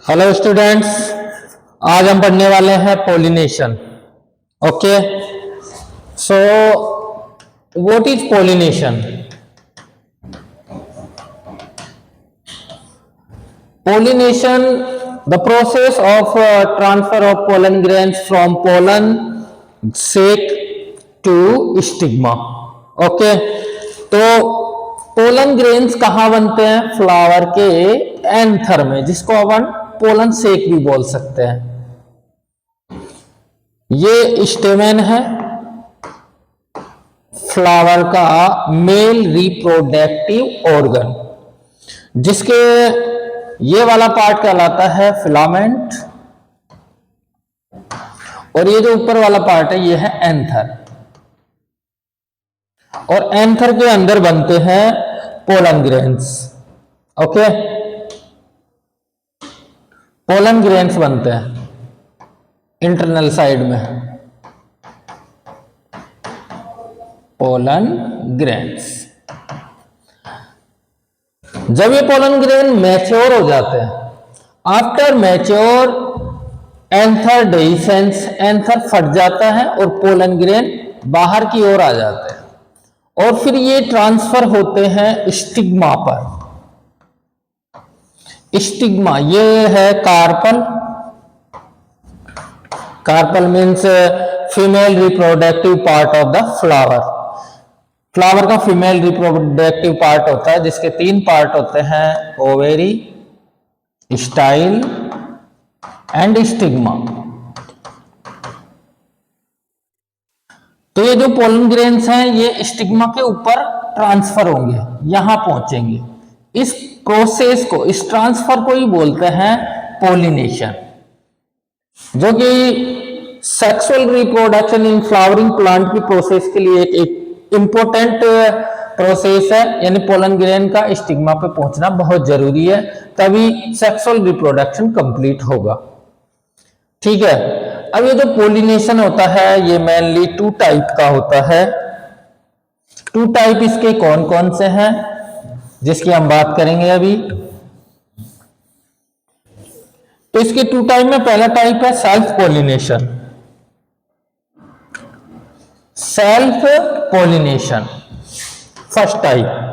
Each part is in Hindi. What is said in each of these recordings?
हेलो स्टूडेंट्स, आज हम पढ़ने वाले हैं pollination. Okay, so what is pollination? Pollination, the process of transfer of pollen grains from pollen sac to stigma. Okay, तो पोलन ग्रेन्स कहाँ बनते हैं? फ्लावर के एंथर में, जिसको अपन पोलन सेक भी बोल सकते हैं। ये स्टेमेन है फ्लावर का मेल रिप्रोडक्टिव ऑर्गन, जिसके ये वाला पार्ट कहलाता है फिलामेंट, और ये जो ऊपर वाला पार्ट है ये है एंथर। और एंथर के अंदर बनते हैं pollen grains. Okay, pollen grains बनते हैं इंटरनल साइड में, पोलन ग्रेन्स। जब ये पोलन ग्रेन मैच्योर हो जाते हैं, after mature anther dehiscence, anther फट जाता है और पोलन ग्रेन बाहर की ओर आ जाते हैं, और फिर ये ट्रांसफर होते हैं स्टिग्मा पर। स्टिग्मा ये है carpel. Carpel means female reproductive part of the flower. Flower का फीमेल रिप्रोडक्टिव पार्ट होता है, जिसके तीन पार्ट होते हैं, ओवेरी, स्टाइल एंड स्टिग्मा। तो ये जो पोलन ग्रेन्स हैं ये स्टिग्मा के ऊपर ट्रांसफर होंगे, यहां पहुंचेंगे। इस प्रोसेस को, इस ट्रांसफर को ही बोलते हैं पोलिनेशन, जो कि sexual reproduction in flowering plant की प्रोसेस के लिए एक इंपॉर्टेंट प्रोसेस है। यानी पोलन ग्रेन का स्टिग्मा पे पहुंचना बहुत जरूरी है, तभी सेक्सुअल रिप्रोडक्शन कंप्लीट होगा। ठीक है, अब ये जो पोलिनेशन होता है ये मेनली टू टाइप का होता है। टू टाइप इसके कौन कौन से हैं, जिसकी हम बात करेंगे अभी। तो इसके टू टाइप में पहला टाइप है self pollination. Self pollination first type.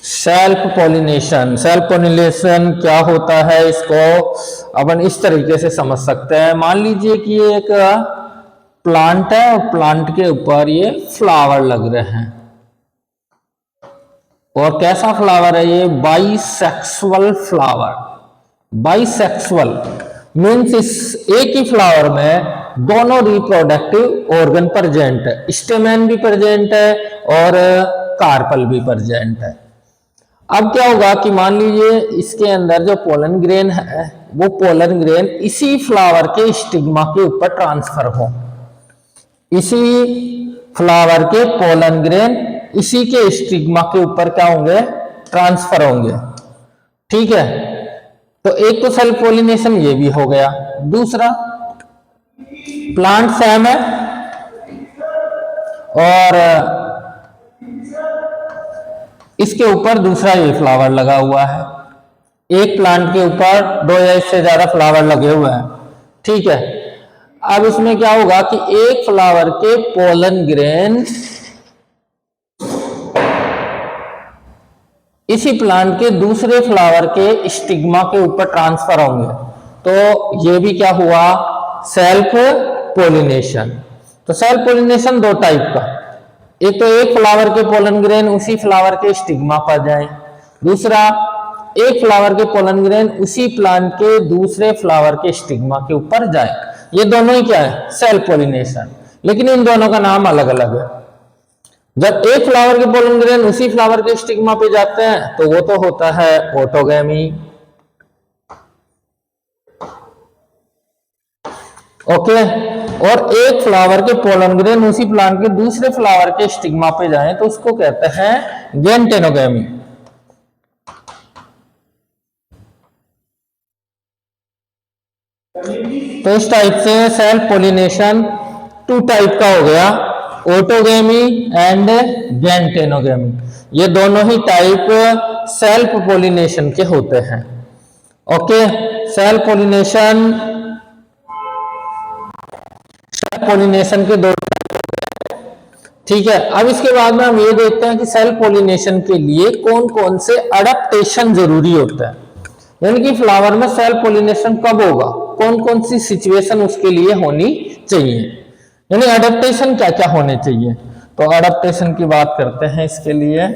Self pollination, self pollination क्या होता है, इसको अपन इस तरीके से समझ सकते हैं। मान लीजिए कि ये एक प्लांट है और प्लांट के ऊपर ये फ्लावर लग रहे हैं, और कैसा फ्लावर है ये? Bisexual flower. बाइसेक्सुअल मीन्स इस एक ही फ्लावर में दोनों रिप्रोडक्टिव ऑर्गन प्रेजेंट है, स्टेमेन भी प्रेजेंट है और कार्पल भी प्रेजेंट है। अब क्या होगा कि मान लीजिए इसके अंदर जो पोलन ग्रेन है वो पोलन ग्रेन इसी फ्लावर के स्टिग्मा के ऊपर ट्रांसफर हो, इसी फ्लावर के पोलन ग्रेन इसी के स्टिग्मा के ऊपर क्या होंगे? ट्रांसफर होंगे। ठीक है, तो एक तो सेल्फ पोलिनेशन ये भी हो गया। दूसरा, प्लांट सेम है और इसके ऊपर दूसरा ये फ्लावर लगा हुआ है। एक प्लांट के ऊपर दो या इससे ज्यादा फ्लावर लगे हुए हैं। ठीक है, अब इसमें क्या होगा कि एक फ्लावर के पोलन ग्रेन इसी प्लांट के दूसरे फ्लावर के स्टिग्मा के ऊपर ट्रांसफर होंगे, तो ये भी क्या हुआ? Self pollination. तो सेल्फ पोलिनेशन दो टाइप का, एक तो एक फ्लावर के पोलन ग्रेन उसी फ्लावर के स्टिग्मा पर जाए, दूसरा एक फ्लावर के पोलन ग्रेन उसी प्लांट के दूसरे फ्लावर के स्टिग्मा के ऊपर जाए। ये दोनों ही क्या है? सेल्फ पोलिनेशन, लेकिन इन दोनों का नाम अलग अलग है। जब एक फ्लावर के पोलन ग्रेन उसी फ्लावर के स्टिग्मा पे जाते हैं तो वो तो होता है ऑटोगैमी। ओके, और एक फ्लावर के पोलन ग्रेन उसी प्लांट के दूसरे फ्लावर के स्टिग्मा पे जाएं तो उसको कहते हैं गेंटेनोगैमी। तो इस टाइप से सेल्फ पोलिनेशन टू टाइप का हो गया, ऑटोगेमी एंड गैंटेनोगेमी, ये दोनों ही टाइप सेल्फ पोलिनेशन के होते हैं। ओके, सेल्फ पोलिनेशन के दो, ठीक है। अब इसके बाद में हम ये देखते हैं कि सेल्फ पोलिनेशन के लिए कौन कौन से अडेप्टेशन जरूरी होता है, यानी कि फ्लावर में सेल्फ पोलिनेशन कब होगा, कौन कौन सी सिचुएशन उसके लिए होनी चाहिए, यानी अडेप्टेशन क्या क्या होने चाहिए। तो अडेप्टेशन की बात करते हैं इसके लिए।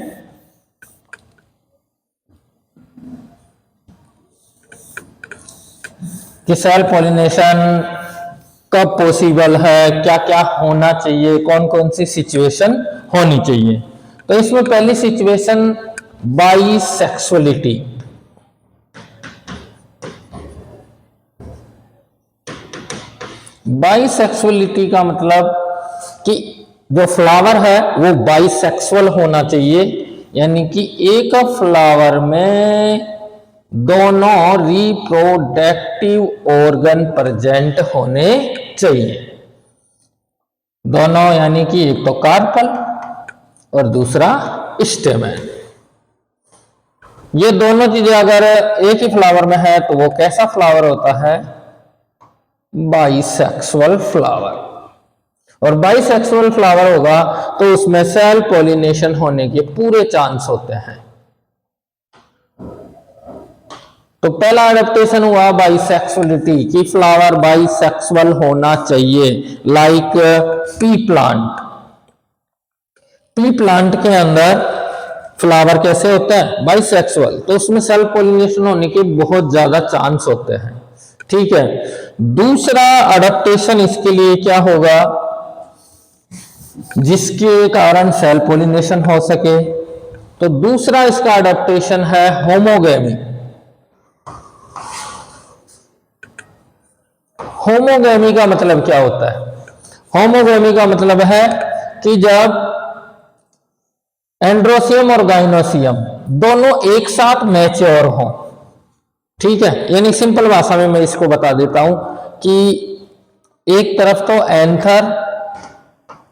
कि सेल्फ पॉलिनेशन कब पॉसिबल है, क्या क्या होना चाहिए, कौन कौन सी सिचुएशन होनी चाहिए। तो इसमें पहली सिचुएशन बाइसेक्सुअलिटी। बाइसेक्सुअलिटी का मतलब कि जो फ्लावर है वो बाइसेक्सुअल होना चाहिए, यानी कि एक फ्लावर में दोनों रिप्रोडक्टिव ऑर्गन प्रेजेंट होने चाहिए। दोनों यानी कि एक तो कार्पल और दूसरा स्टेमेन, ये दोनों चीजें अगर एक ही फ्लावर में है तो वो कैसा फ्लावर होता है, बाइसेक्सुअल फ्लावर। और बाइसेक्सुअल फ्लावर होगा तो उसमें सेल्फ पॉलिनेशन होने के पूरे चांस होते हैं। तो पहला एडेप्टेशन हुआ बाइसेक्सुअलिटी, कि फ्लावर बाइसेक्सुअल होना चाहिए। Like P plant, P plant के अंदर फ्लावर कैसे होता है, बाइसेक्सुअल, तो उसमें सेल्फ पॉलिनेशन होने के बहुत ज्यादा चांस होते हैं, ठीक है। दूसरा एडेप्टेशन इसके लिए क्या होगा, जिसके कारण सेल्फ पॉलिनेशन हो सके, तो दूसरा इसका एडेप्टेशन है होमोगेमी। होमोगेमी का मतलब क्या होता है, होमोगेमी का मतलब है कि जब एंड्रोसियम और गाइनोसियम दोनों एक साथ मैच्योर हों, ठीक है। यानी सिंपल भाषा में मैं इसको बता देता हूं कि एक तरफ तो एंथर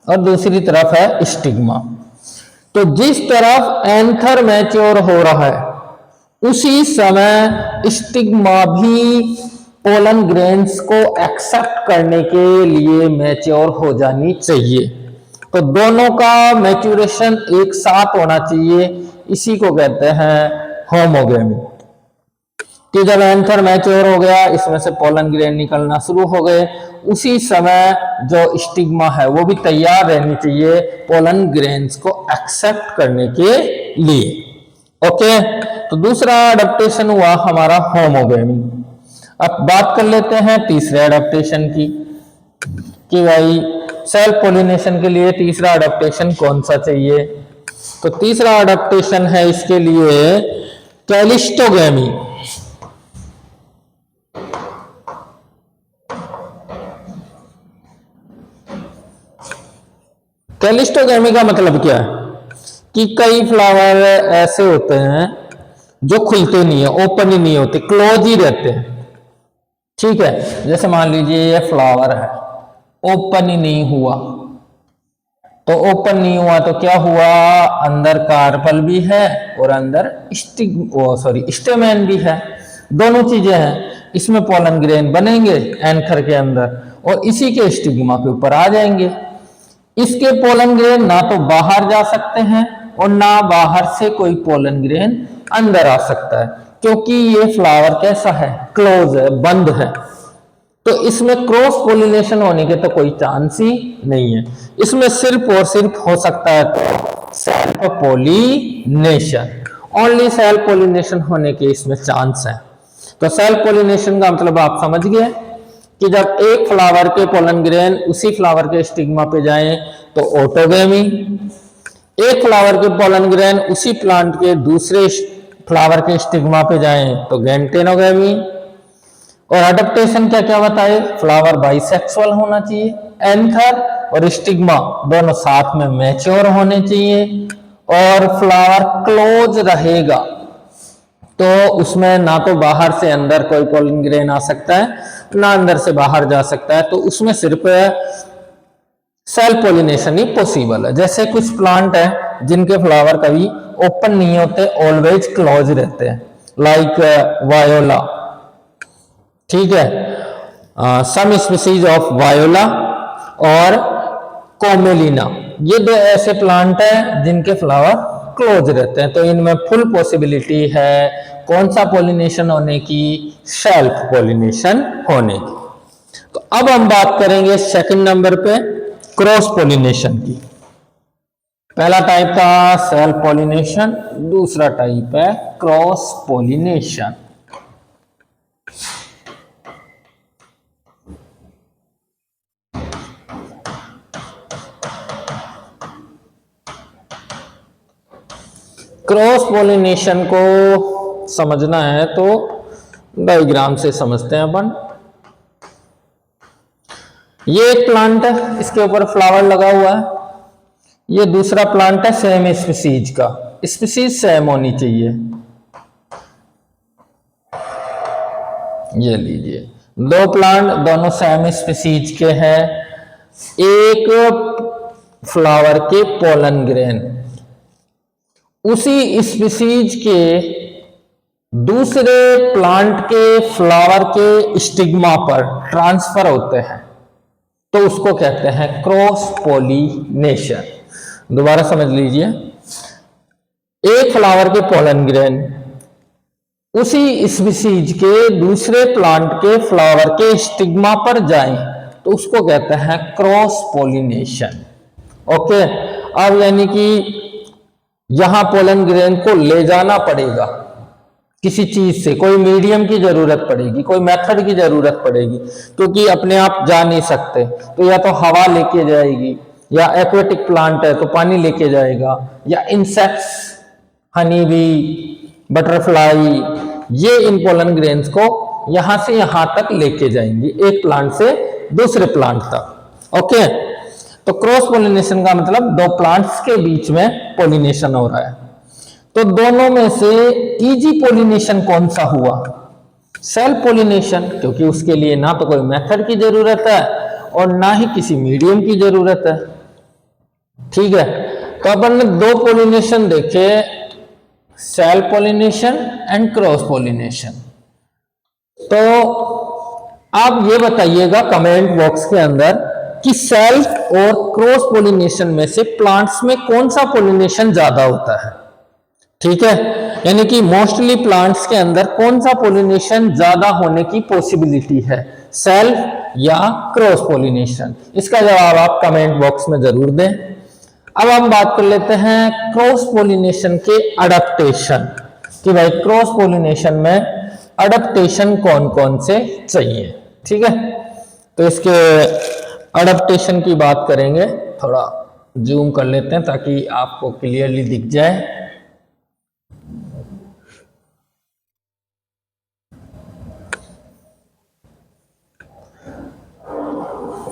और दूसरी तरफ है स्टिग्मा। तो जिस तरफ एंथर मैच्योर हो रहा है उसी समय स्टिग्मा भी पोलन ग्रेन्स को एक्सेप्ट करने के लिए मैच्योर हो जानी चाहिए। तो दोनों का मैच्योरेशन एक साथ होना चाहिए, इसी को कहते हैं होमोगेमी। कि जब एंथर मैच्योर हो गया, इसमें से पोलन ग्रेन निकलना शुरू हो गए, उसी समय जो स्टिग्मा है वो भी तैयार रहनी चाहिए पोलन ग्रेन्स को एक्सेप्ट करने के लिए। ओके, तो दूसरा एडेप्टेशन हुआ हमारा होमोगेमी। अब बात कर लेते हैं तीसरे एडेप्टेशन की, कि भाई सेल्फ पॉलिनेशन के लिए तीसरा एडेप्टेशन कौन सा चाहिए। तो तीसरा एडेप्टेशन है इसके लिए कैलिस्टोगेमी। कैलिस्टोगेमी का मतलब क्या है कि कई फ्लावर ऐसे होते हैं जो खुलते नहीं है, ओपन ही नहीं होते, क्लोज ही रहते हैं, ठीक है। जैसे मान लीजिए ये फ्लावर है, ओपन ही नहीं हुआ, तो ओपन नहीं हुआ तो क्या हुआ, अंदर कार्पल भी है और अंदर स्टेमेन भी है, दोनों चीजें हैं। इसमें पोलन ग्रेन बनेंगे एंथर के अंदर और इसी के स्टिग्मा के ऊपर आ जाएंगे। इसके पोलन ग्रेन ना तो बाहर जा सकते हैं और ना बाहर से कोई पोलन ग्रेन अंदर आ सकता है, क्योंकि ये फ्लावर कैसा है, क्लोज है, बंद है। तो इसमें क्रॉस पोलिनेशन होने के तो कोई चांस ही नहीं है। इसमें सिर्फ और सिर्फ हो सकता है तो self pollination, only self pollination होने के इसमें चांस है। तो सेल्फ पोलिनेशन का मतलब आप समझ गए कि जब एक फ्लावर के पोलन ग्रेन उसी फ्लावर के स्टिग्मा पे जाएं तो ऑटोगेमी, एक फ्लावर के पोलन ग्रेन उसी प्लांट के दूसरे फ्लावर के स्टिग्मा पे जाएं तो गैंटेनोगेमी। और अडेप्टेशन क्या क्या बताए, फ्लावर बाइसेक्सुअल होना चाहिए, एंथर और स्टिग्मा दोनों साथ में मैच्योर होने चाहिए, और फ्लावर क्लोज रहेगा तो उसमें ना तो बाहर से अंदर कोई पोलन ग्रेन आ सकता है ना अंदर से बाहर जा सकता है। तो उसमें सिर्फ सेल्फ पोलिनेशन ही पॉसिबल है। जैसे कुछ प्लांट है जिनके फ्लावर कभी ओपन नहीं होते, ऑलवेज क्लोज रहते हैं, लाइक वायोला, ठीक है, सम स्पीसीज ऑफ वायोला और कोमेलिना, ये दो ऐसे प्लांट है जिनके फ्लावर क्लोज रहते हैं। तो इनमें फुल पॉसिबिलिटी है कौन सा पॉलिनेशन होने की, सेल्फ पॉलिनेशन होने की। तो अब हम बात करेंगे सेकंड नंबर पे क्रॉस पॉलिनेशन की। पहला टाइप था सेल्फ पॉलिनेशन, दूसरा टाइप है क्रॉस पॉलिनेशन। क्रॉस पॉलिनेशन को समझना है तो डायग्राम से समझते हैं अपन। ये एक प्लांट है, इसके ऊपर फ्लावर लगा हुआ है। ये दूसरा प्लांट है सेम स्पीसीज का, स्पीसीज सेम होनी चाहिए। ये लीजिए, दो प्लांट दोनों सेम स्पीसीज के हैं। एक फ्लावर के पोलन ग्रेन उसी स्पीसीज के दूसरे प्लांट के फ्लावर के स्टिग्मा पर ट्रांसफर होते हैं, तो उसको कहते हैं क्रॉस पॉलिनेशन। दोबारा समझ लीजिए, एक फ्लावर के पोलन ग्रेन उसी स्पीसीज के दूसरे प्लांट के फ्लावर के स्टिग्मा पर जाएं, तो उसको कहते हैं क्रॉस पॉलिनेशन। ओके, अब यानी कि यहां पोलन ग्रेन को ले जाना पड़ेगा किसी चीज से, कोई मीडियम की जरूरत पड़ेगी, कोई मेथड की जरूरत पड़ेगी, क्योंकि अपने आप जा नहीं सकते। तो या तो हवा लेके जाएगी, या एक्वेटिक प्लांट है तो पानी लेके जाएगा, या इंसेक्ट्स, हनी बी, बटरफ्लाई, ये इन पोलन ग्रेन्स को यहां से यहां तक लेके जाएंगी, एक प्लांट से दूसरे प्लांट तक। ओके, तो क्रॉस पॉलिनेशन का मतलब दो प्लांट्स के बीच में पॉलिनेशन हो रहा है। तो दोनों में से इजी पॉलिनेशन कौन सा हुआ? सेल्फ पॉलिनेशन, क्योंकि उसके लिए ना तो कोई मेथड की जरूरत है और ना ही किसी मीडियम की जरूरत है। ठीक है, तो अपन ने दो पॉलिनेशन देखे, self pollination and cross pollination. तो आप ये बताइएगा कमेंट बॉक्स के अंदर कि सेल्फ और क्रॉस पॉलिनेशन में से प्लांट्स में कौन सा पॉलिनेशन ज्यादा होता है। ठीक है, यानी कि मोस्टली प्लांट्स के अंदर कौन सा पॉलिनेशन ज्यादा होने की पॉसिबिलिटी है, सेल्फ या क्रॉस पॉलिनेशन? इसका जवाब आप कमेंट बॉक्स में जरूर दें। अब हम बात कर लेते हैं क्रॉस पॉलिनेशन के अडेप्टेशन, कि भाई क्रॉस पॉलिनेशन में अडेप्टेशन कौन कौन से चाहिए। ठीक है, तो इसके अडेप्टेशन की बात करेंगे, थोड़ा जूम कर लेते हैं ताकि आपको क्लियरली दिख जाए।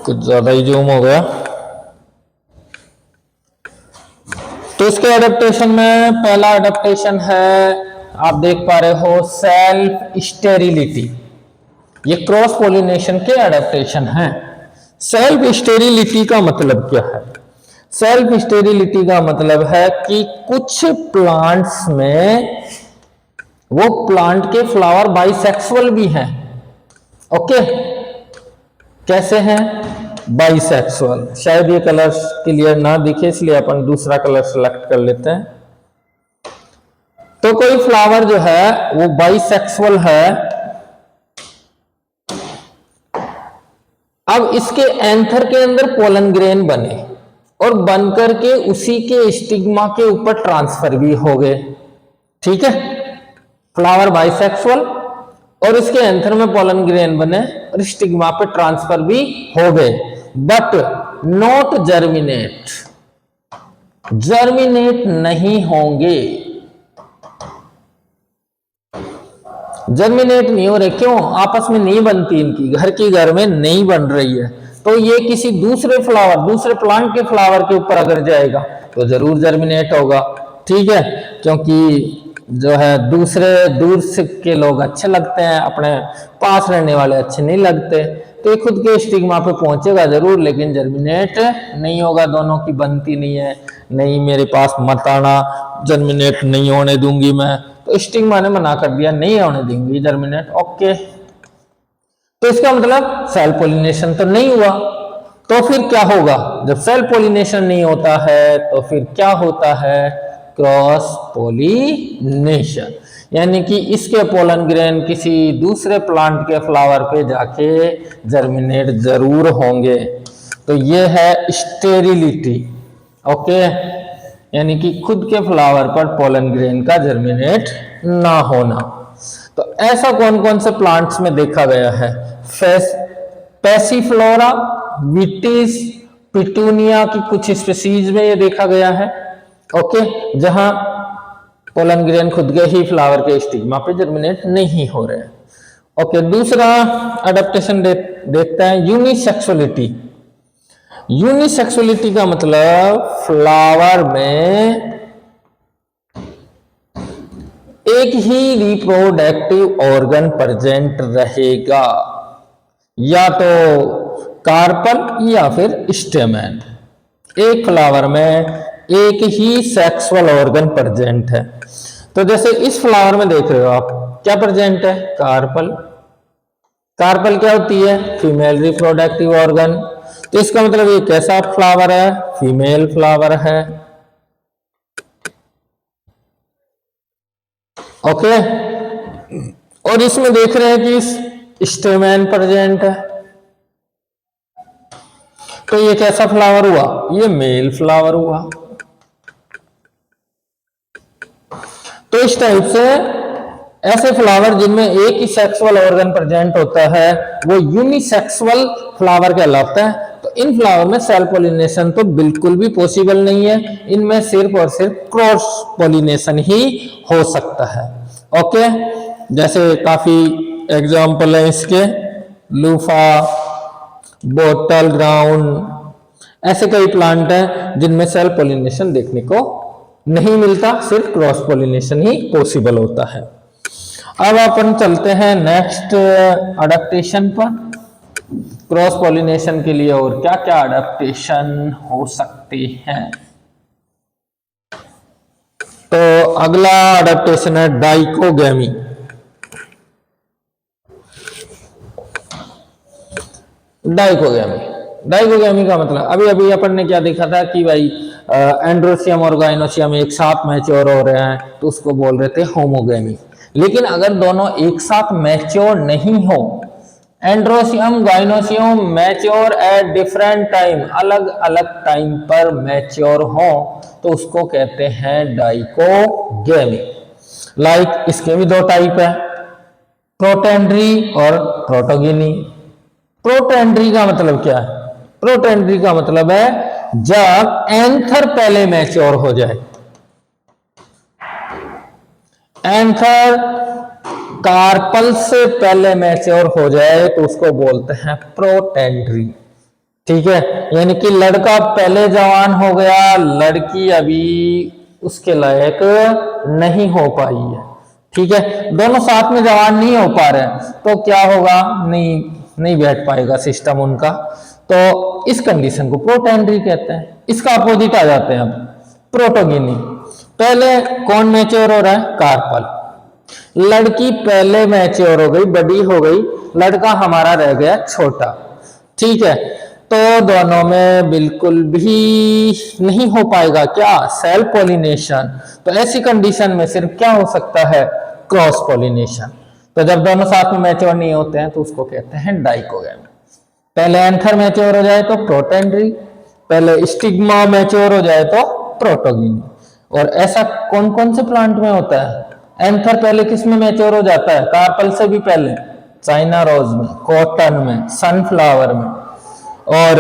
कुछ ज्यादा ही जूम हो गया। तो इसके अडेप्टेशन में पहला अडेप्टेशन है, आप देख पा रहे हो, सेल्फ स्टेरिलिटी। ये क्रॉस पॉलिनेशन के अडेप्टेशन हैं। सेल्फ स्टेरिलिटी का मतलब क्या है? सेल्फ स्टेरिलिटी का मतलब है कि कुछ प्लांट्स में वो प्लांट के फ्लावर बाइसेक्सुअल भी हैं। ओके, कैसे हैं? बाइसेक्सुअल। शायद ये कलर क्लियर ना दिखे, इसलिए अपन दूसरा कलर सेलेक्ट कर लेते हैं। तो कोई फ्लावर जो है वो बाइसेक्सुअल है। अब इसके एंथर के अंदर पोलन ग्रेन बने और बनकर के उसी के स्टिग्मा के ऊपर ट्रांसफर भी हो गए। ठीक है, फ्लावर बाइसेक्सुअल और इसके एंथर में पोलन ग्रेन बने और स्टिग्मा पे ट्रांसफर भी हो गए, बट नॉट जर्मिनेट, जर्मिनेट नहीं होंगे। जर्मिनेट नहीं हो रहे, क्यों? आपस में नहीं बनती, इनकी घर की घर में नहीं बन रही है। तो ये किसी दूसरे फ्लावर, दूसरे प्लांट के फ्लावर के ऊपर अगर जाएगा तो जरूर जर्मिनेट होगा। ठीक है, क्योंकि जो है दूसरे दूर से के लोग अच्छे लगते हैं, अपने पास रहने वाले अच्छे नहीं लगते। तो ये खुद के स्टिग्मा पे पहुंचेगा जरूर, लेकिन जर्मिनेट नहीं होगा। दोनों की बनती नहीं है, नहीं मेरे पास मत आना, जर्मिनेट नहीं होने दूंगी मैं। तो स्टिग्मा ने मना कर दिया, नहीं होने देंगी जर्मिनेट। ओके, तो इसका मतलब सेल पोलिनेशन तो नहीं हुआ। तो फिर क्या होगा? जब सेल पोलिनेशन नहीं होता है तो फिर क्या होता है? क्रॉस पोलिनेशन, यानी कि इसके पोलन ग्रेन किसी दूसरे प्लांट के फ्लावर पे जाके जर्मिनेट जरूर होंगे। तो ये है स्टेरिलिटी। ओके, यानी कि खुद के फ्लावर पर पोलन ग्रेन का जर्मिनेट ना होना। तो ऐसा कौन कौन से प्लांट्स में देखा गया है? पैसिफ्लोरा, विटिस, पिटूनिया की कुछ स्पीसीज में ये देखा गया है। ओके, जहां पोलन ग्रेन खुद के ही फ्लावर के स्टिग्मा पे जर्मिनेट नहीं हो रहे हैं। ओके, दूसरा अडेप्टेशन देखते हैं यूनिसेक्सुअलिटी। यूनिसेक्सुअलिटी का मतलब फ्लावर में एक ही रिप्रोडक्टिव ऑर्गन प्रेजेंट रहेगा, या तो कार्पल या फिर स्टेमन। एक फ्लावर में एक ही सेक्सुअल ऑर्गन प्रेजेंट है। तो जैसे इस फ्लावर में देख रहे हो आप, क्या प्रेजेंट है? कार्पल। कार्पल क्या होती है? Female reproductive organ. तो इसका मतलब ये कैसा फ्लावर है? फीमेल फ्लावर है। ओके, और इसमें देख रहे हैं कि स्टेमन प्रेजेंट है। तो ये कैसा फ्लावर हुआ? ये मेल फ्लावर हुआ। तो इस टाइप से ऐसे फ्लावर जिनमें एक ही सेक्सुअल ऑर्गन प्रेजेंट होता है वो यूनिसेक्सुअल फ्लावर कहलाता है। तो इन फ्लावर में सेल पोलिनेशन तो बिल्कुल भी पॉसिबल नहीं है, इनमें सिर्फ और सिर्फ क्रॉस पोलिनेशन ही हो सकता है। ओके, जैसे काफी एग्जाम्पल है इसके, लूफा, बोटल ग्राउंड, ऐसे कई प्लांट हैं जिनमें सेल पोलिनेशन देखने को नहीं मिलता, सिर्फ क्रॉस पोलिनेशन ही पॉसिबल होता है। अब अपन चलते हैं नेक्स्ट अडेप्टेशन पर। क्रॉस पोलिनेशन के लिए और क्या क्या अडेप्टेशन हो सकते हैं? तो अगला अडेप्टेशन है डाइकोगेमी। डाइकोगेमी का मतलब अभी अभी अपन ने क्या देखा था कि भाई एंड्रोसियम और गाइनोसियम एक साथ मैच्योर हो रहे हैं, तो उसको बोल रहे थे होमोगेमी। लेकिन अगर दोनों एक साथ मैच्योर नहीं हो, androecium gynoecium mature at different time, अलग अलग टाइम पर मैच्योर हो, तो उसको कहते हैं डाइकोगेमी। लाइक इसके भी दो टाइप है, प्रोटेंड्री और प्रोटोगिनी। प्रोटेंड्री का मतलब क्या है? प्रोटेंड्री का मतलब है जब एंथर पहले मैच्योर हो जाए। एंथर कार्पल से पहले मैच्योर हो जाए तो उसको बोलते हैं प्रोटेंड्री। ठीक है, यानी कि लड़का पहले जवान हो गया, लड़की अभी उसके लायक नहीं हो पाई है। ठीक है, दोनों साथ में जवान नहीं हो पा रहे हैं, तो क्या होगा? नहीं बैठ पाएगा सिस्टम उनका। तो इस कंडीशन को प्रोटेंड्री कहते हैं। इसका अपोजिट आ जाते हैं अब प्रोटोगिनी। पहले कौन मैच्योर हो रहा है? कार्पल। लड़की पहले मैच्योर हो गई, बड़ी हो गई, लड़का हमारा रह गया छोटा। ठीक है, तो दोनों में बिल्कुल भी नहीं हो पाएगा क्या? Self pollination. तो ऐसी कंडीशन में सिर्फ क्या हो सकता है? Cross pollination. तो जब दोनों साथ में मैच्योर नहीं होते हैं तो उसको कहते हैं डाइकोगेमी। पहले एंथर मैच्योर हो जाए तो प्रोटेंड्री, पहले स्टिग्मा मैच्योर हो जाए तो प्रोटोगिनी। और ऐसा कौन कौन से प्लांट में होता है? एंथर पहले किस में मैच्योर हो जाता है? कार्पल से भी पहले चाइना रोज में, कॉटन में, सनफ्लावर में। और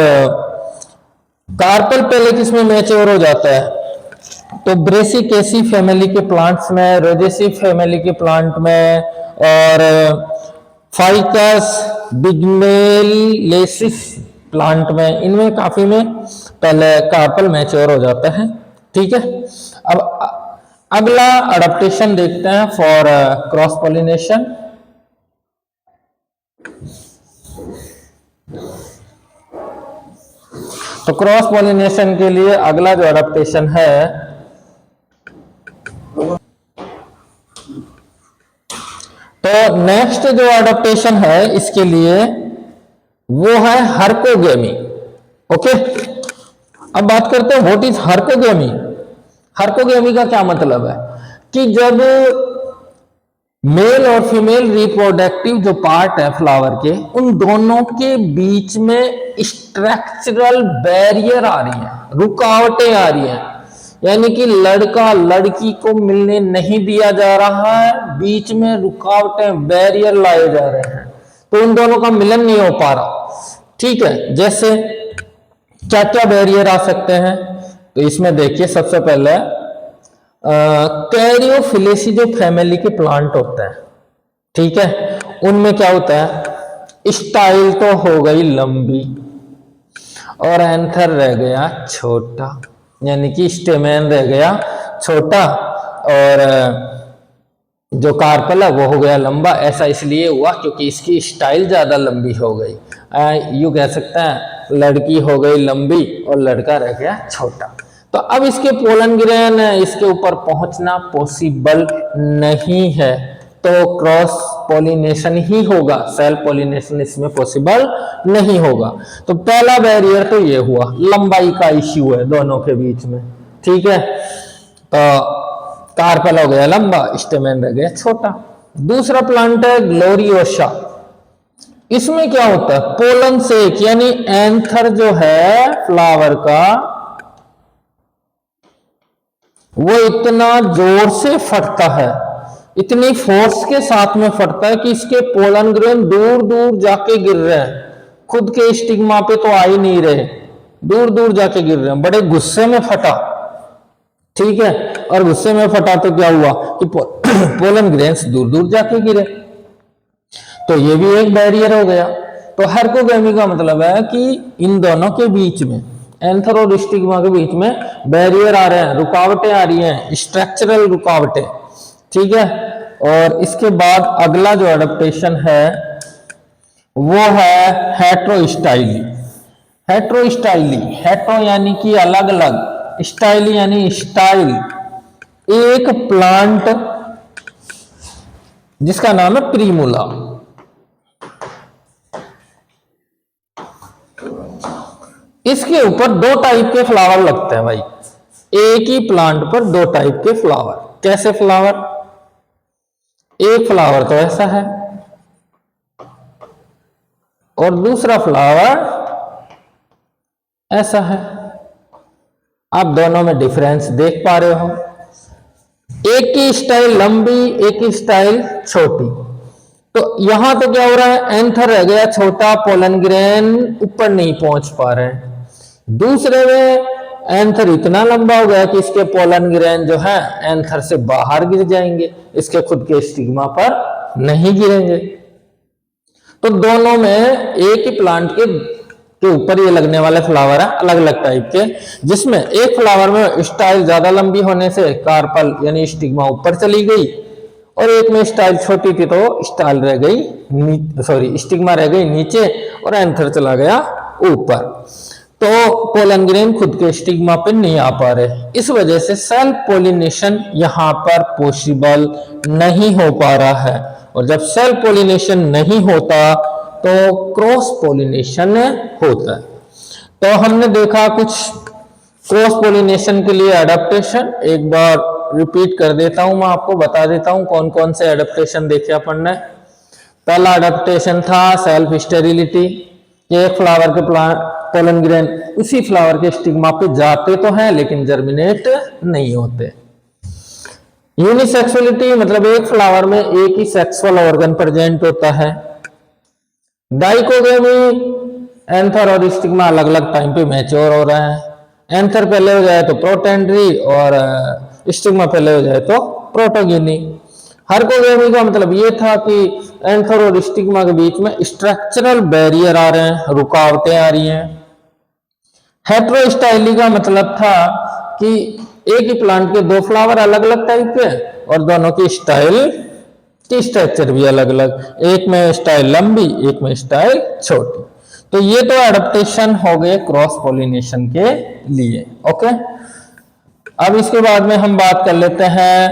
कार्पल पहले किस में मैच्योर हो जाता है? तो ब्रेसिकेसी फैमिली के प्लांट्स में, रोजेसी फैमिली के प्लांट में, और फाइकस बिग्मेलेसिस प्लांट में, इनमें काफी में पहले कार्पल मैच्योर हो जाता है। ठीक है, अब अगला अडेप्टेशन देखते हैं फॉर क्रॉस पोलिनेशन। तो क्रॉस पॉलिनेशन के लिए अगला जो अडेप्टेशन है तो नेक्स्ट जो अडेप्टेशन है इसके लिए वो है हर्कोगेमी। ओके, अब बात करते हैं व्हाट इज हर्कोगेमी। हर्कोगेमी का क्या मतलब है कि जब मेल और फीमेल रिप्रोडक्टिव जो पार्ट है फ्लावर के, उन दोनों के बीच में स्ट्रक्चरल बैरियर आ रही है, रुकावटें आ रही हैं, यानी कि लड़का लड़की को मिलने नहीं दिया जा रहा है, बीच में रुकावटें बैरियर लाए जा रहे हैं, तो उन दोनों का मिलन नहीं हो पा रहा। ठीक है, जैसे क्या क्या बैरियर आ सकते हैं, तो इसमें देखिए सबसे पहले कैरियोफिलेसी जो फैमिली के प्लांट होते हैं, ठीक है, उनमें क्या होता है, स्टाइल तो हो गई लंबी और एंथर रह गया छोटा, यानी कि स्टेमेन रह गया छोटा और जो कार्पल है वो हो गया लंबा। ऐसा इसलिए हुआ क्योंकि इसकी स्टाइल ज्यादा लंबी हो गई। यूं कह सकते हैं लड़की हो गई लंबी और लड़का रह गया छोटा। तो अब इसके पोलन ग्रेन इसके ऊपर पहुंचना पॉसिबल नहीं है, तो क्रॉस पॉलिनेशन ही होगा, सेल्फ पॉलिनेशन इसमें पॉसिबल नहीं होगा। तो पहला बैरियर तो ये हुआ, लंबाई का इश्यू है दोनों के बीच में। ठीक है, तो कार्पल हो गया लंबा, स्टेमेन रह गया छोटा। दूसरा प्लांट है ग्लोरियोसा। इसमें क्या होता है, पोलन सेक यानी एंथर जो है फ्लावर का वो इतना जोर से फटता है, इतनी फोर्स के साथ में फटता है कि इसके पोलन ग्रेन दूर दूर जाके गिर रहे हैं, खुद के स्टिग्मा पे तो आ ही नहीं रहे, दूर दूर जाके गिर रहे हैं, बड़े गुस्से में फटा। ठीक है, और गुस्से में फटा तो क्या हुआ कि पोलन ग्रेन्स दूर दूर जाके गिरे, तो ये भी एक बैरियर हो गया। तो हर्कोगेमी का मतलब है कि इन दोनों के बीच में, एंथर और स्टिग्मा के बीच में बैरियर आ रहे हैं, रुकावटें आ रही हैं, स्ट्रक्चरल रुकावटें। ठीक है, और इसके बाद अगला जो अडेप्टेशन है वो है हेट्रोस्टाइली। हेट्रोस्टाइली, हेट्रो यानी कि अलग अलग, स्टाइली यानी स्टाइल। एक प्लांट जिसका नाम है प्रीमूला, इसके ऊपर दो टाइप के फ्लावर लगते हैं भाई, एक ही प्लांट पर दो टाइप के फ्लावर। कैसे फ्लावर, एक फ्लावर तो ऐसा है और दूसरा फ्लावर ऐसा है। आप दोनों में डिफरेंस देख पा रहे हो, एक की स्टाइल लंबी, एक की स्टाइल छोटी। तो यहां तो क्या हो रहा है, एंथर रह गया छोटा, पोलन ग्रेन ऊपर नहीं पहुंच पा रहे हैं। दूसरे में एंथर इतना लंबा हो गया कि इसके पोलन ग्रेन जो है एंथर से बाहर गिर जाएंगे, इसके खुद के स्टिग्मा पर नहीं गिरेंगे। तो दोनों में एक ही प्लांट के ऊपर ये लगने वाले फ्लावर है अलग अलग टाइप के, जिसमें एक फ्लावर में स्टाइल ज्यादा लंबी होने से कार्पल यानी स्टिग्मा ऊपर चली गई, और एक में स्टाइल छोटी थी तो स्टाइल रह गई स्टिग्मा रह गई नीचे और एंथर चला गया ऊपर। तो पोलन ग्रेन खुद के स्टिग्मा पे नहीं आ पा रहे, इस वजह से सेल्फ पोलिनेशन यहां पर पॉसिबल नहीं हो पा रहा है। और जब सेल्फ पोलिनेशन नहीं होता तो क्रॉस पोलिनेशन होता है। तो हमने देखा कुछ क्रॉस पोलिनेशन के लिए एडेप्टेशन, एक बार रिपीट कर देता हूं, मैं आपको बता देता हूं कौन कौन से एडेप्टेशन देखे अपन ने। पहला एडेप्टेशन था सेल्फ स्टेरिलिटी, एक फ्लावर के पोलन ग्रेन उसी फ्लावर के स्टिग्मा पे जाते तो हैं लेकिन जर्मिनेट नहीं होते। यूनिसेक्सुअलिटी मतलब एक फ्लावर में एक ही सेक्सुअल ऑर्गन प्रेजेंट होता है। डाइकोगेमी, एंथर और स्टिग्मा अलग अलग टाइम पे मैच्योर हो रहा है, एंथर पहले हो जाए तो प्रोटेंड्री और स्टिग्मा पहले हो जाए तो प्रोटोगिनी। हर्कोगेमी का मतलब ये था कि एंथर और स्टिग्मा के बीच में स्ट्रक्चरल बैरियर आ रहे हैं, रुकावटें आ रही हैं। हेट्रोस्टाइली का मतलब था कि एक ही प्लांट के दो फ्लावर अलग अलग टाइप के और दोनों की स्टाइल की स्ट्रक्चर भी अलग अलग, एक में स्टाइल लंबी एक में स्टाइल छोटी। तो ये तो एडेप्टेशन हो गए क्रॉस पॉलिनेशन के लिए। ओके, अब इसके बाद में हम बात कर लेते हैं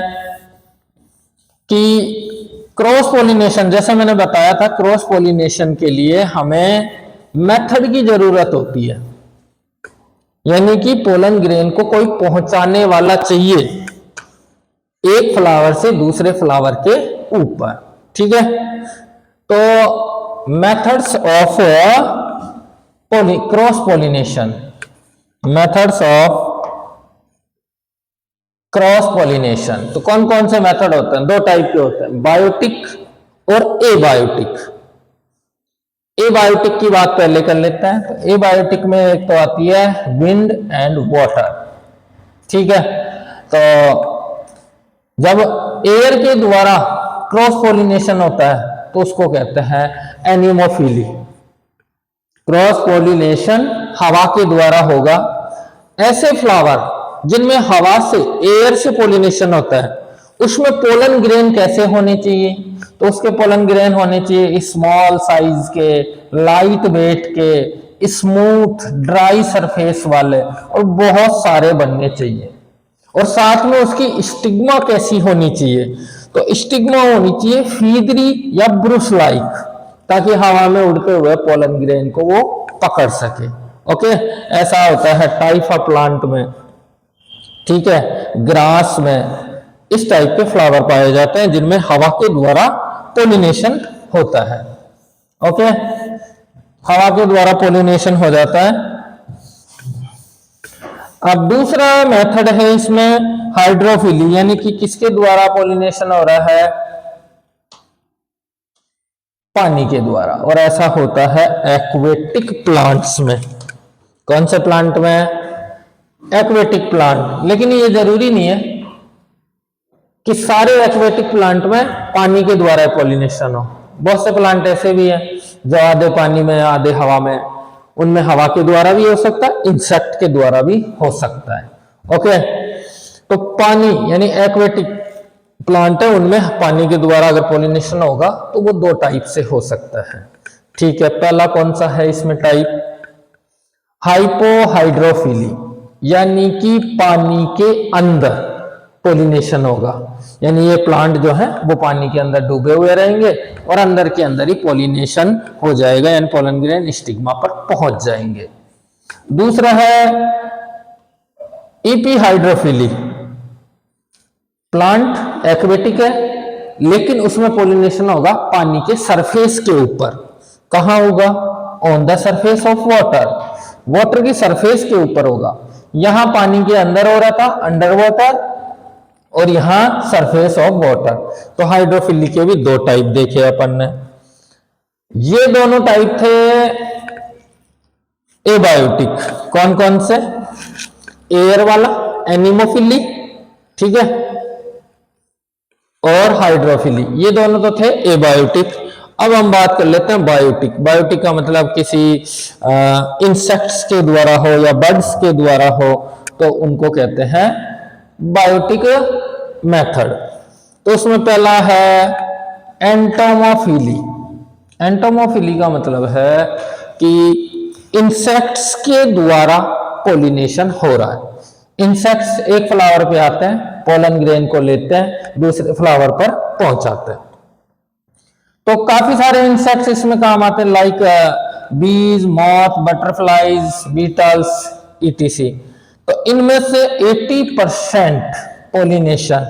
कि क्रॉस पॉलिनेशन, जैसे मैंने बताया था, क्रॉस पॉलिनेशन के लिए हमें मेथड की जरूरत होती है, यानी कि पोलन ग्रेन को कोई पहुंचाने वाला चाहिए एक फ्लावर से दूसरे फ्लावर के ऊपर। ठीक है, तो methods of cross pollination, methods of cross pollination, तो कौन कौन से मेथड होते हैं? दो टाइप के होते हैं, बायोटिक और एबायोटिक। एबायोटिक की बात पहले कर लेते हैं। तो एबायोटिक में एक तो आती है विंड एंड वाटर। ठीक है, तो जब एयर के द्वारा क्रॉस पॉलिनेशन होता है तो उसको कहते हैं एनिमोफिली। क्रॉस पॉलिनेशन हवा के द्वारा होगा। ऐसे फ्लावर जिनमें हवा से, एयर से पॉलिनेशन होता है, उसमें पोलन ग्रेन कैसे होने चाहिए? तो उसके पोलन ग्रेन होने चाहिए स्मॉल साइज के, लाइट वेट के, स्मूथ ड्राई सरफेस वाले, और बहुत सारे बनने चाहिए। और साथ में उसकी स्टिग्मा कैसी होनी चाहिए? तो स्टिग्मा होनी चाहिए फीदरी या ब्रुश लाइक, ताकि हवा में उड़ते हुए पोलन ग्रेन को वो पकड़ सके। ओके, ऐसा होता है टाइफा प्लांट में। ठीक है, ग्रास में इस टाइप के फ्लावर पाए जाते हैं जिनमें हवा के द्वारा पोलिनेशन होता है। ओके, हवा के द्वारा पोलिनेशन हो जाता है। अब दूसरा मेथड है इसमें हाइड्रोफिली, यानी कि किसके द्वारा पोलिनेशन हो रहा है? पानी के द्वारा। और ऐसा होता है एक्वेटिक प्लांट्स में। कौन से प्लांट में? Aquatic plant. लेकिन ये जरूरी नहीं है कि सारे एक्वेटिक प्लांट में पानी के द्वारा पॉलिनेशन हो। बहुत से प्लांट ऐसे भी हैं जो आधे पानी में आधे हवा में, उनमें हवा के द्वारा भी हो सकता है, इंसेक्ट के द्वारा भी हो सकता है। ओके, तो पानी यानी एक्वेटिक प्लांट है, उनमें पानी के द्वारा अगर पॉलिनेशन होगा तो वो दो टाइप से हो सकता है। ठीक है, पहला कौन सा है इसमें टाइप? हाइपोहाइड्रोफिली, यानी कि पानी के अंदर पॉलिनेशन होगा। यानी ये प्लांट जो है वो पानी के अंदर डूबे हुए रहेंगे और अंदर के अंदर ही पॉलिनेशन हो जाएगा, यानी पोलन ग्रेन स्टिग्मा पर पहुंच जाएंगे। दूसरा है एपीहाइड्रोफिली, प्लांट एक्वेटिक है लेकिन उसमें पॉलिनेशन होगा पानी के सरफेस के ऊपर। कहां होगा? On the surface of water, water की सरफेस के ऊपर होगा। यहां पानी के अंदर हो रहा था, अंडर वाटर, और यहां सरफेस ऑफ वाटर। तो हाइड्रोफिली के भी दो टाइप देखे अपन ने। ये दोनों टाइप थे एबायोटिक। कौन कौन से? एयर वाला एनिमोफिली, ठीक है, और हाइड्रोफिली, ये दोनों तो थे एबायोटिक। अब हम बात कर लेते हैं बायोटिक। बायोटिक का मतलब किसी इंसेक्ट्स के द्वारा हो या बर्ड्स के द्वारा हो, तो उनको कहते हैं बायोटिक मेथड। तो उसमें पहला है एंटोमोफिली। एंटोमोफिली का मतलब है कि इंसेक्ट्स के द्वारा पॉलिनेशन हो रहा है। इंसेक्ट्स एक फ्लावर पे आते हैं, पोलन ग्रेन को लेते हैं, दूसरे फ्लावर पर पहुंचाते हैं। तो काफी सारे इंसेक्ट्स इसमें काम आते हैं, लाइक बीज, मॉथ, बटरफ्लाईज, बीटल्स, ईटीसी। तो इनमें से 80% पॉलिनेशन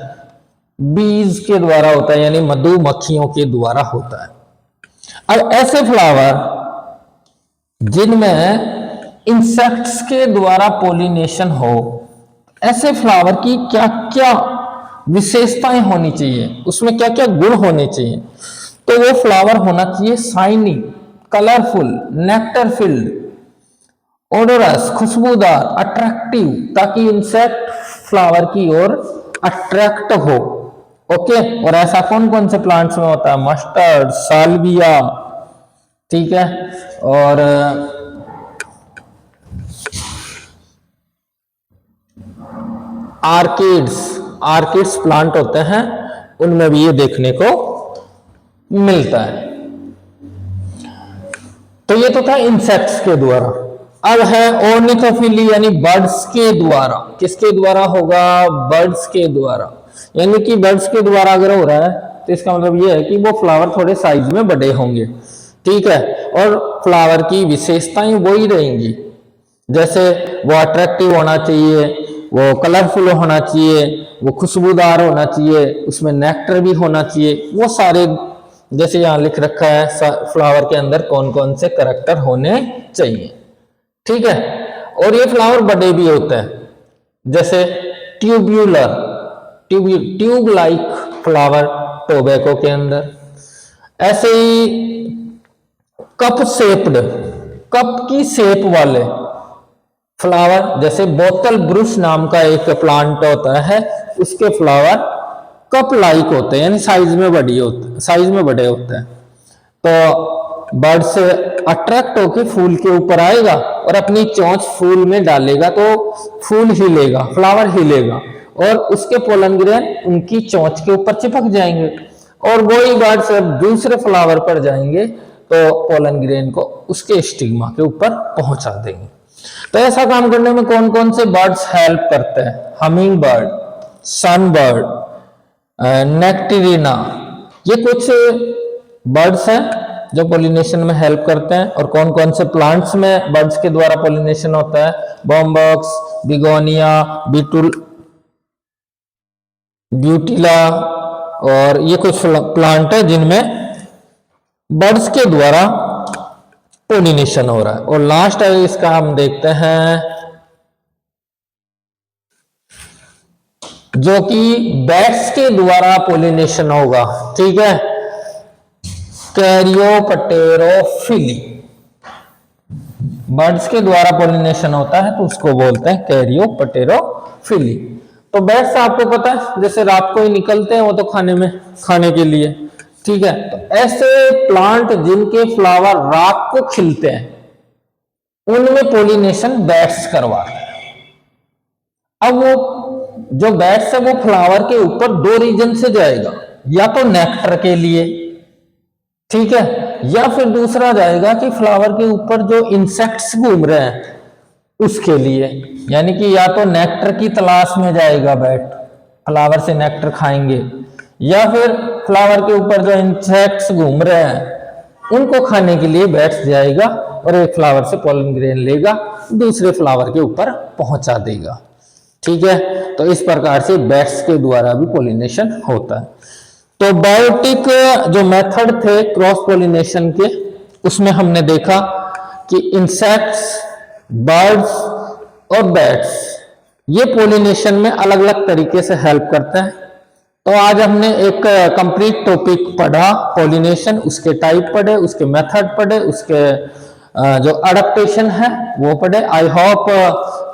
बीज के द्वारा होता है, यानी मधुमक्खियों के द्वारा होता है। अब ऐसे फ्लावर जिनमें इंसेक्ट्स के द्वारा पॉलिनेशन हो, ऐसे फ्लावर की क्या क्या विशेषताएं होनी चाहिए, उसमें क्या क्या गुण होने चाहिए? तो वो फ्लावर होना चाहिए शाइनी, कलरफुल, नेक्टर फिल्ड, ओडोरस, खुशबूदार, अट्रैक्टिव, ताकि इंसेक्ट फ्लावर की ओर अट्रैक्ट हो। ओके, और ऐसा कौन कौन से प्लांट्स में होता है? मस्टर्ड, साल्विया, ठीक है, और आर्किड्स प्लांट होते हैं, उनमें भी ये देखने को मिलता है। तो ये तो था इंसेक्ट्स के द्वारा। अब है ऑर्निथोफिली यानी बर्ड्स के द्वारा। किसके द्वारा होगा? बर्ड्स के द्वारा। यानी कि बर्ड्स के द्वारा अगर हो रहा है तो इसका मतलब ये है कि वो फ्लावर थोड़े साइज में बड़े होंगे, ठीक है, और फ्लावर की विशेषताएं वही रहेंगी, जैसे वो अट्रैक्टिव होना चाहिए, वो कलरफुल होना चाहिए, वो खुशबूदार होना चाहिए, उसमें नेक्टर भी होना चाहिए, वो सारे जैसे यहाँ लिख रखा है फ्लावर के अंदर कौन कौन से करैक्टर होने चाहिए, ठीक है। और ये फ्लावर बड़े भी होते हैं, जैसे tubular, tube like flower tobacco के अंदर। ऐसे ही कप शेप्ड, कप की शेप वाले फ्लावर, जैसे बोतल ब्रुश नाम का एक प्लांट होता है, उसके फ्लावर कप लाइक होते हैं, यानी साइज में बड़ी होते, साइज में बड़े होते हैं। तो बर्ड से अट्रैक्ट होकर फूल के ऊपर आएगा और अपनी चोंच फूल में डालेगा तो फूल हिलेगा, फ्लावर हिलेगा, और उसके पोलन ग्रेन उनकी चोंच के ऊपर चिपक जाएंगे, और वही बर्ड से दूसरे फ्लावर पर जाएंगे तो पोलन ग्रेन को उसके स्टिग्मा के ऊपर पहुंचा देंगे। तो ऐसा काम करने में कौन कौन से बर्ड्स हेल्प करते हैं? हमिंग बर्ड, सन बर्ड, नेक्टेरिना, ये कुछ बर्ड्स हैं जो पोलिनेशन में हेल्प करते हैं। और कौन कौन से प्लांट्स में बर्ड्स के द्वारा पोलिनेशन होता है? बॉम्बॉक्स, बिगोनिया, ब्यूटिला, और ये कुछ प्लांट है जिनमें बर्ड्स के द्वारा पोलिनेशन हो रहा है। और लास्ट है इसका हम देखते हैं जो कि बैट्स के द्वारा पोलिनेशन होगा, ठीक है, कैरियोप्टेरोफिली। बर्ड्स के द्वारा पोलिनेशन होता है तो उसको बोलते हैं कैरियोप्टेरोफिली। तो बैट्स आपको पता है जैसे रात को ही निकलते हैं वो तो खाने के लिए, ठीक है। तो ऐसे प्लांट जिनके फ्लावर रात को खिलते हैं उनमें पोलिनेशन बैट्स करवाते हैं। अब वो जो बैट्स है वो फ्लावर के ऊपर दो रीजन से जाएगा, या तो नेक्टर के लिए, ठीक है, या फिर दूसरा जाएगा कि फ्लावर के ऊपर जो इंसेक्ट्स घूम रहे हैं उसके लिए, यानी कि या तो नेक्टर की तलाश में जाएगा बैट, फ्लावर से नेक्टर खाएंगे, या फिर फ्लावर के ऊपर जो इंसेक्ट्स घूम रहे हैं उनको खाने के लिए बैट्स जाएगा और एक फ्लावर से पोलन ग्रेन लेगा, दूसरे फ्लावर के ऊपर पहुंचा देगा, ठीक है। तो इस प्रकार से बैट्स के द्वारा भी पोलिनेशन होता है। तो बायोटिक जो मेथड थे क्रॉस पोलिनेशन के, उसमें हमने देखा कि इंसेक्ट्स, बर्ड्स और बैट्स ये पोलिनेशन में अलग अलग तरीके से हेल्प करते हैं। तो आज हमने एक कंप्लीट टॉपिक पढ़ा पोलिनेशन, उसके टाइप पढ़े, उसके मेथड पढ़े, उसके जो अडेप्टेशन है वो पढ़े। आई होप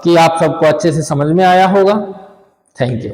कि आप सबको अच्छे से समझ में आया होगा। Thank you.